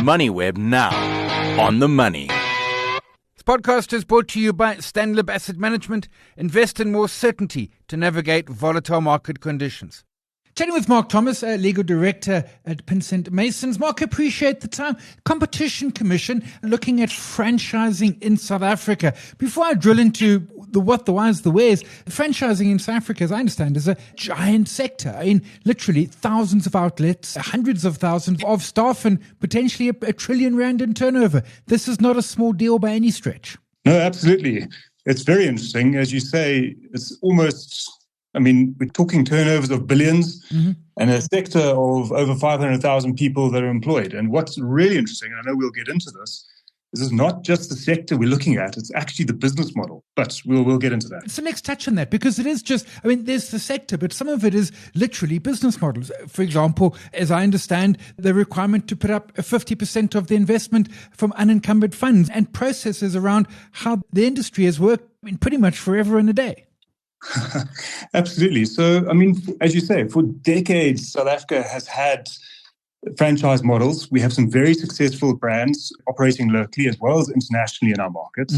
Moneyweb now. On the money. This podcast is brought to you by Stanlib Asset Management. Invest in more certainty to navigate volatile market conditions. Chatting with Mark Thomas, Legal Director at Pinsent Masons. Mark, appreciate the time. Competition Commission looking at franchising in South Africa. Before I drill into the what, the whys, the wheres, franchising in South Africa, as I understand, is a giant sector. I mean, literally thousands of outlets, hundreds of thousands of staff, and potentially a trillion rand in turnover. This is not a small deal by any stretch. No, absolutely. It's very interesting. As you say, it's almost... we're talking turnovers of billions and a sector of over 500,000 people that are employed. And what's really interesting, and I know we'll get into this is not just the sector we're looking at, it's actually the business model. But we'll get into that. So let's touch on that, because it is just, there's the sector, but some of it is literally business models. For example, as I understand, the requirement to put up 50% of the investment from unencumbered funds and processes around how the industry has worked pretty much forever and a day. Absolutely. So, as you say, for decades, South Africa has had franchise models. We have some very successful brands operating locally as well as internationally in our markets.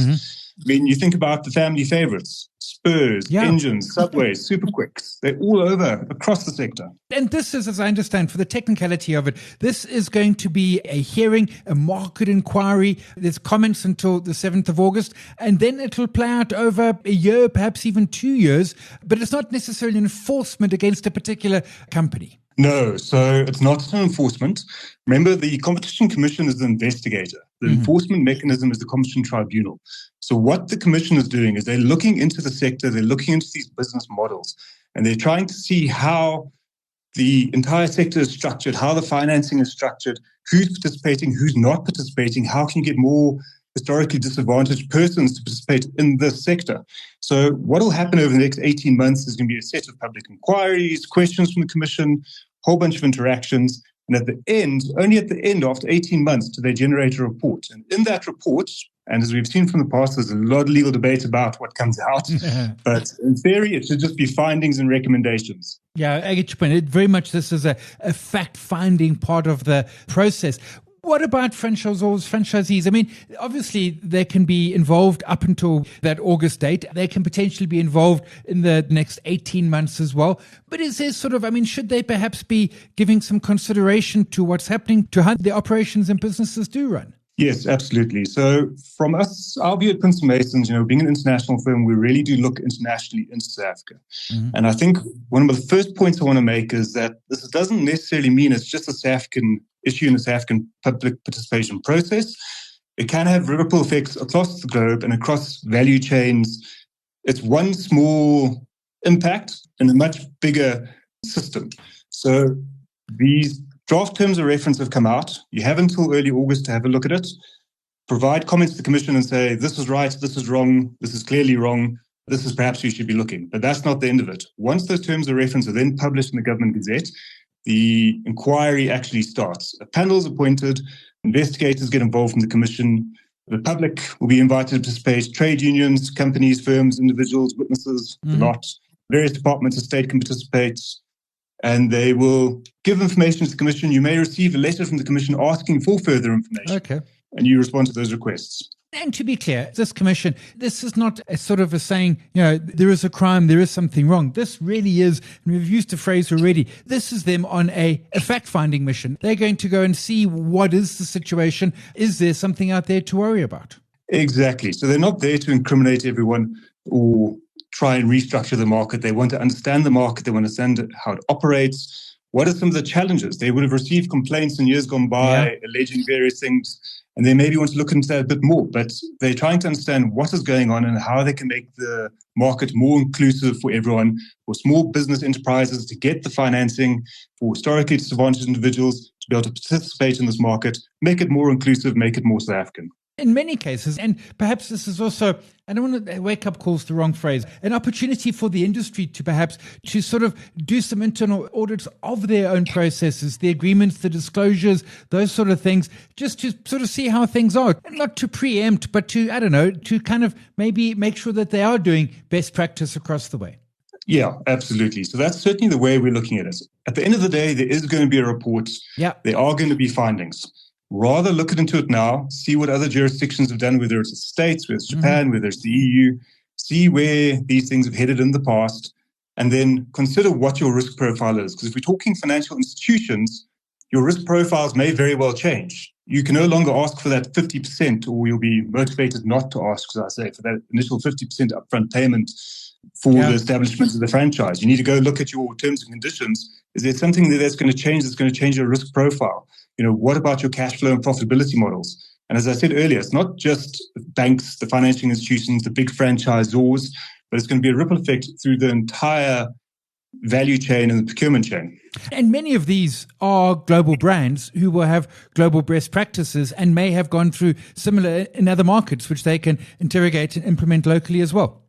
You think about the family favorites, Spurs, Engines, Subways, Super Quicks. They're all over across the sector. And this is, as I understand, for the technicality of it, this is going to be a hearing, a market inquiry. There's comments until the 7th of August, and then it'll play out over a year, perhaps even 2 years. But it's not necessarily enforcement against a particular company. No, so it's not an enforcement. Remember, the Competition Commission is the investigator. The enforcement mechanism is the Competition Tribunal. So what the Commission is doing is they're looking into the sector, they're looking into these business models, and they're trying to see how the entire sector is structured, how the financing is structured, who's participating, who's not participating, how can you get more historically disadvantaged persons to participate in this sector. So what will happen over the next 18 months is going to be a set of public inquiries, questions from the Commission, a whole bunch of interactions. And at the end, only at the end, after 18 months, do they generate a report. And in that report, and as we've seen from the past, there's a lot of legal debate about what comes out. But in theory, it should just be findings and recommendations. Yeah, I get your point. Very much this is a fact-finding part of the process. What about franchisees? Obviously, they can be involved up until that August date. They can potentially be involved in the next 18 months as well. But is there should they perhaps be giving some consideration to what's happening to how the operations and businesses do run? Yes, absolutely. So from us, our view at Pinsent Masons, being an international firm, we really do look internationally into South Africa. And I think one of the first points I want to make is that this doesn't necessarily mean it's just a South African issue in the South African public participation process. It can have ripple effects across the globe and across value chains. It's one small impact in a much bigger system. So these draft terms of reference have come out. You have until early August to have a look at it. Provide comments to the Commission and say, this is right, this is wrong, this is clearly wrong, this is perhaps you should be looking. But that's not the end of it. Once those terms of reference are then published in the Government Gazette, the inquiry actually starts. A panel is appointed, investigators get involved from the Commission, the public will be invited to participate, trade unions, companies, firms, individuals, witnesses, the lot. Various departments of state can participate, and they will give information to the Commission. You may receive a letter from the Commission asking for further information. Okay. And you respond to those requests. And to be clear, this commission, this is not a sort of a saying, there is a crime, there is something wrong. This really is, and we've used the phrase already, this is them on a fact-finding mission. They're going to go and see what is the situation. Is there something out there to worry about? Exactly. So they're not there to incriminate everyone or try and restructure the market. They want to understand the market. They want to understand how it operates. What are some of the challenges? They would have received complaints in years gone by alleging various things, and they maybe want to look into that a bit more. But they're trying to understand what is going on and how they can make the market more inclusive for everyone, for small business enterprises to get the financing, for historically disadvantaged individuals to be able to participate in this market, make it more inclusive, make it more South African. In many cases, and perhaps this is also, I don't want to wake up calls, the wrong phrase, an opportunity for the industry to perhaps to sort of do some internal audits of their own processes, the agreements, the disclosures, those sort of things, just to sort of see how things are. And not to preempt, but to, to kind of maybe make sure that they are doing best practice across the way. Yeah, absolutely. So that's certainly the way we're looking at it. At the end of the day, there is going to be a report. Yeah. There are going to be findings. rather look into it now, see what other jurisdictions have done, whether it's the States, whether it's Japan, whether it's the EU, see where these things have headed in the past, and then consider what your risk profile is. Because if we're talking financial institutions, your risk profiles may very well change. You can no longer ask for that 50%, or you'll be motivated not to ask, as I say, for that initial 50% upfront payment for the establishment of the franchise. You need to go look at your terms and conditions. Is there something that's going to change that's going to change your risk profile? What about your cash flow and profitability models? And as I said earlier, it's not just banks, the financial institutions, the big franchisors, but it's going to be a ripple effect through the entire value chain and the procurement chain. And many of these are global brands who will have global best practices and may have gone through similar in other markets, which they can interrogate and implement locally as well.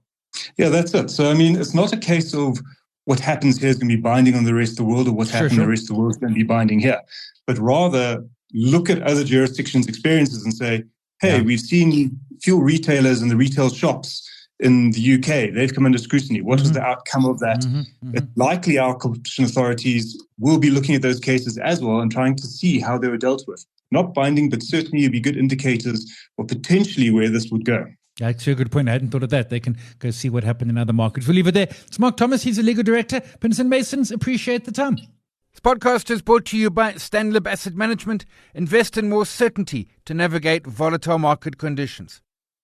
Yeah, that's it. So, it's not a case of what happens here is going to be binding on the rest of the world, or what happens in the rest of the world is going to be binding here. But rather look at other jurisdictions' experiences and say, hey, we've seen fuel retailers and the retail shops in the UK. They've come under scrutiny. What was the outcome of that? It's likely our competition authorities will be looking at those cases as well and trying to see how they were dealt with. Not binding, but certainly it'll be good indicators of potentially where this would go. Yeah, that's a good point. I hadn't thought of that. They can go see what happened in other markets. We'll leave it there. It's Mark Thomas. He's a legal director, Pinsent Masons. Appreciate the time. This podcast is brought to you by Stanlib Asset Management. Invest in more certainty to navigate volatile market conditions.